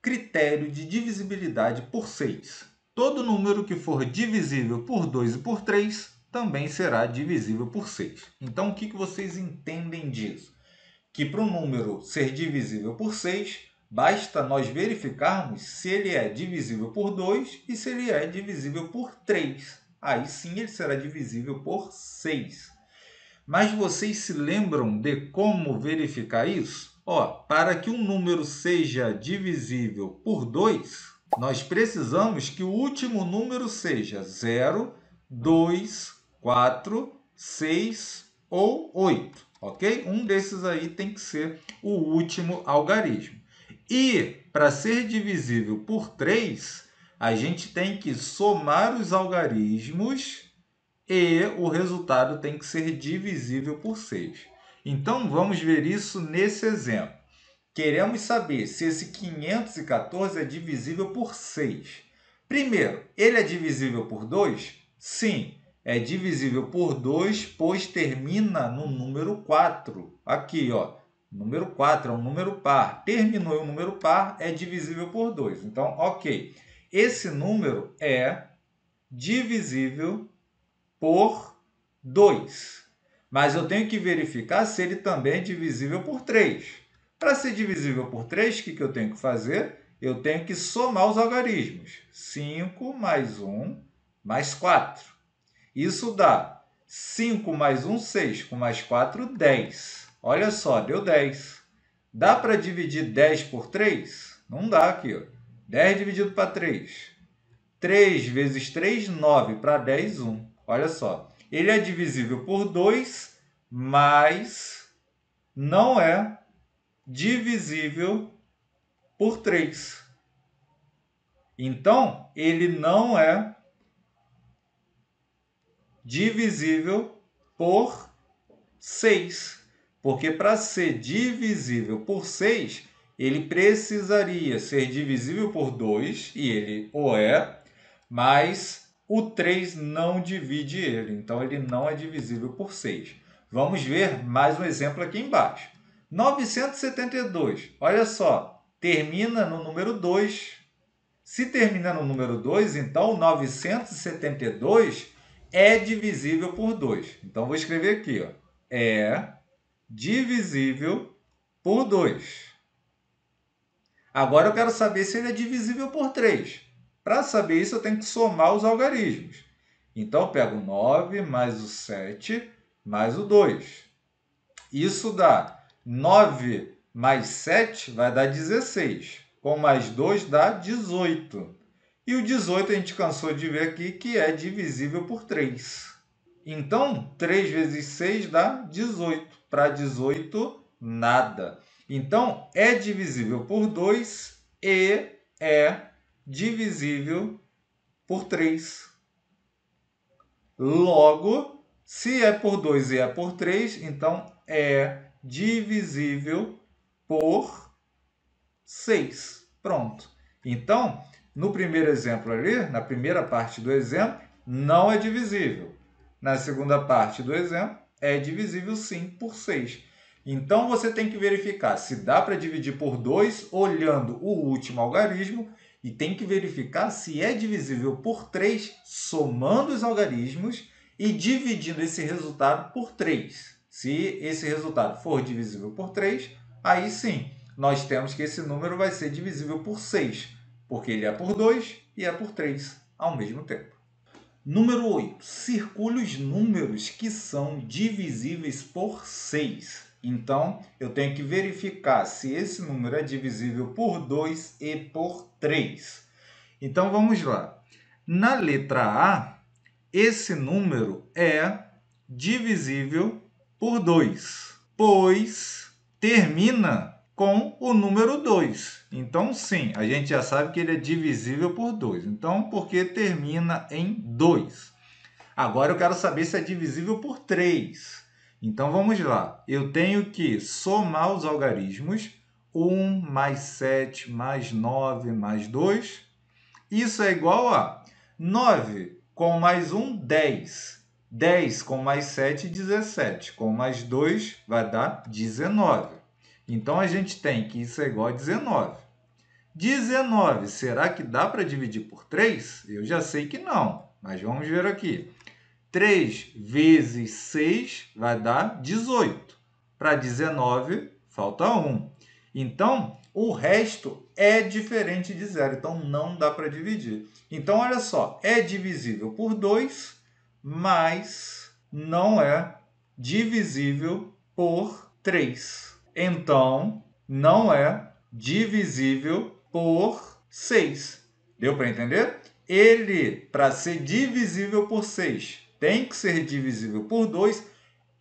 critério de divisibilidade por 6. Todo número que for divisível por 2 e por 3 também será divisível por 6. Então, o que vocês entendem disso? Que para um número ser divisível por 6, basta nós verificarmos se ele é divisível por 2 e se ele é divisível por 3. Aí sim ele será divisível por 6. Mas vocês se lembram de como verificar isso? Para que um número seja divisível por 2, nós precisamos que o último número seja 0, 2, 4, 6 ou 8, ok? Um desses aí tem que ser o último algarismo. E para ser divisível por 3, a gente tem que somar os algarismos e o resultado tem que ser divisível por 6. Então, vamos ver isso nesse exemplo. Queremos saber se esse 514 é divisível por 6. Primeiro, ele é divisível por 2? Sim, é divisível por 2, pois termina no número 4. Aqui, número 4 é um número par. Terminou em um número par, é divisível por 2. Então, ok. Esse número é divisível por 2. Mas eu tenho que verificar se ele também é divisível por 3. Para ser divisível por 3, o que eu tenho que fazer? Eu tenho que somar os algarismos. 5 mais 1 mais 4. Isso dá 5 mais 1, 6. Com mais 4, 10. Olha só, deu 10. Dá para dividir 10 por 3? Não dá aqui. 10 dividido para 3. 3 vezes 3, 9. Para 10, 1. Olha só. Ele é divisível por 2, mas não é divisível por 3. Então, ele não é divisível por 6. Porque para ser divisível por 6, ele precisaria ser divisível por 2, e ele o é, mas o 3 não divide ele, então ele não é divisível por 6. Vamos ver mais um exemplo aqui embaixo. 972, olha só, termina no número 2. Se termina no número 2, então 972 é divisível por 2. Então, vou escrever aqui, é divisível por 2. Agora eu quero saber se ele é divisível por 3. Para saber isso, eu tenho que somar os algarismos. Então, eu pego 9 mais o 7 mais o 2. Isso dá 9 mais 7 vai dar 16. Com mais 2 dá 18. E o 18 a gente cansou de ver aqui que é divisível por 3. Então, 3 vezes 6 dá 18. Para 18, nada. Então, é divisível por 2 e é divisível por 3. Logo, se é por 2 e é por 3, então é divisível por 6. Pronto. Então, no primeiro exemplo ali, na primeira parte do exemplo, não é divisível. Na segunda parte do exemplo, é divisível sim por 6. Então, você tem que verificar se dá para dividir por 2 olhando o último algarismo e tem que verificar se é divisível por 3 somando os algarismos e dividindo esse resultado por 3. Se esse resultado for divisível por 3, aí sim, nós temos que esse número vai ser divisível por 6, porque ele é por 2 e é por 3 ao mesmo tempo. Número 8. Circule os números que são divisíveis por 6. Então, eu tenho que verificar se esse número é divisível por 2 e por 3. Então, vamos lá. Na letra A, esse número é divisível por 2, pois termina com o número 2. Então, sim, a gente já sabe que ele é divisível por 2. Então, porque termina em 2. Agora, eu quero saber se é divisível por 3. Então, vamos lá. Eu tenho que somar os algarismos. 1 mais 7 mais 9 mais 2. Isso é igual a 9 com mais 1, 10. 10 com mais 7, 17. Com mais 2 vai dar 19. Então, a gente tem que isso é igual a 19. 19, será que dá para dividir por 3? Eu já sei que não, mas vamos ver aqui. 3 vezes 6 vai dar 18. Para 19, falta 1. Então, o resto é diferente de 0, então não dá para dividir. Então, olha só, é divisível por 2, mas não é divisível por 3. Então, não é divisível por 6. Deu para entender? Ele, para ser divisível por 6, tem que ser divisível por 2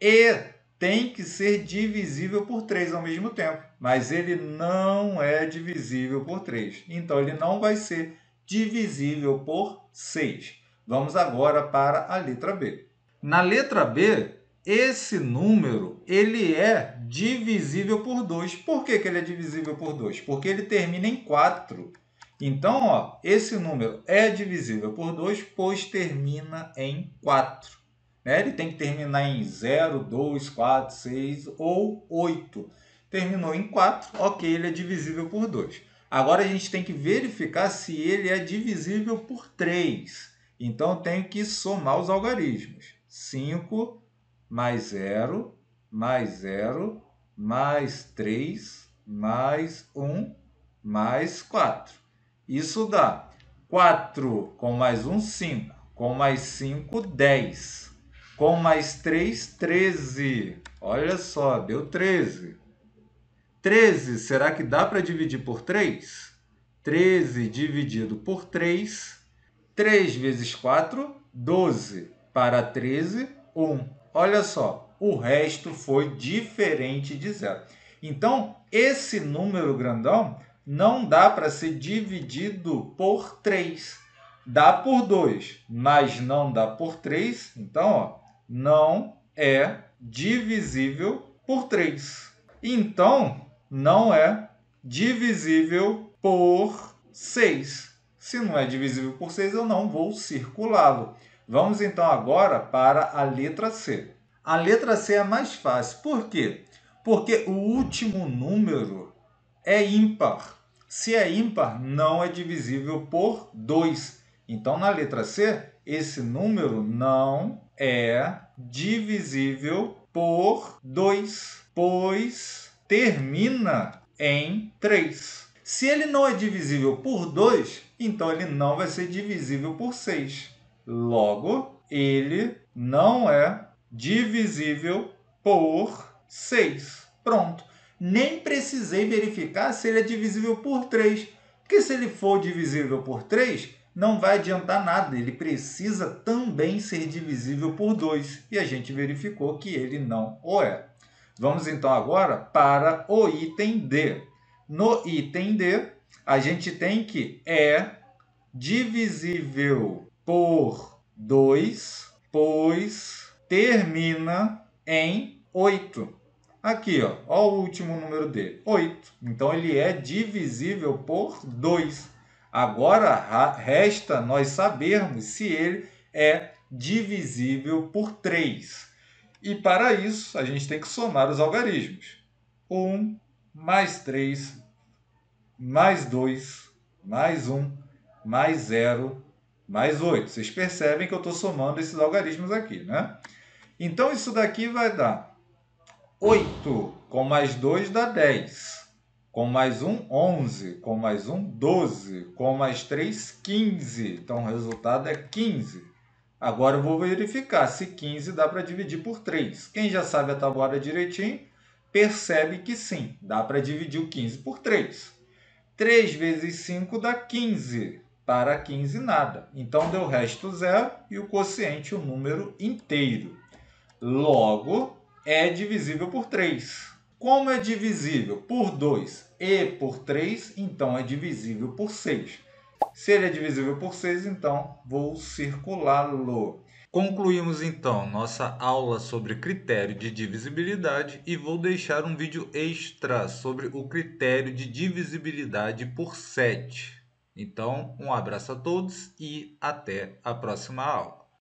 e tem que ser divisível por 3 ao mesmo tempo. Mas ele não é divisível por 3. Então, ele não vai ser divisível por 6. Vamos agora para a letra B. Na letra B, esse número ele é divisível por 2. Por que ele é divisível por 2? Porque ele termina em 4. Então, ó, esse número é divisível por 2, pois termina em 4. Né? Ele tem que terminar em 0, 2, 4, 6 ou 8. Terminou em 4, ok, ele é divisível por 2. Agora, a gente tem que verificar se ele é divisível por 3. Então, eu tenho que somar os algarismos. 5 mais 0, mais 0, mais 3, mais 1, mais 4. Isso dá 4 com mais 1, 5. Com mais 5, 10. Com mais 3, 13. Olha só, deu 13. 13, será que dá para dividir por 3? 13 dividido por 3. 3 vezes 4, 12. Para 13, 1. Olha só, o resto foi diferente de 0. Então, esse número grandão não dá para ser dividido por 3. Dá por 2, mas não dá por 3. Então, ó, não é divisível por 3. Então, não é divisível por 6. Se não é divisível por 6, eu não vou circulá-lo. Vamos então agora para a letra C. A letra C é mais fácil. Por quê? Porque o último número é ímpar. Se é ímpar, não é divisível por 2. Então, na letra C, esse número não é divisível por 2, pois termina em 3. Se ele não é divisível por 2, então ele não vai ser divisível por 6. Logo, ele não é divisível por 6. Pronto. Nem precisei verificar se ele é divisível por 3. Porque se ele for divisível por 3, não vai adiantar nada. Ele precisa também ser divisível por 2. E a gente verificou que ele não o é. Vamos então agora para o item D. No item D, a gente tem que é divisível por 2, pois termina em 8. Aqui, ó o último número dele, 8. Então, ele é divisível por 2. Agora, resta nós sabermos se ele é divisível por 3. E, para isso, a gente tem que somar os algarismos. 1 mais 3 mais 2 mais 1 mais 0 mais 8. Vocês percebem que eu estou somando esses algarismos aqui, né? Então, isso daqui vai dar 8, com mais 2 dá 10, com mais 1, 11, com mais 1, 12, com mais 3, 15. Então, o resultado é 15. Agora, eu vou verificar se 15 dá para dividir por 3. Quem já sabe a tabuada direitinho, percebe que sim, dá para dividir o 15 por 3. 3 vezes 5 dá 15. Para 15, nada. Então, deu resto 0 e o quociente, o número inteiro. Logo, é divisível por 3. Como é divisível por 2 e por 3, então é divisível por 6. Se ele é divisível por 6, então vou circulá-lo. Concluímos então nossa aula sobre critério de divisibilidade e vou deixar um vídeo extra sobre o critério de divisibilidade por 7. Então, um abraço a todos e até a próxima aula.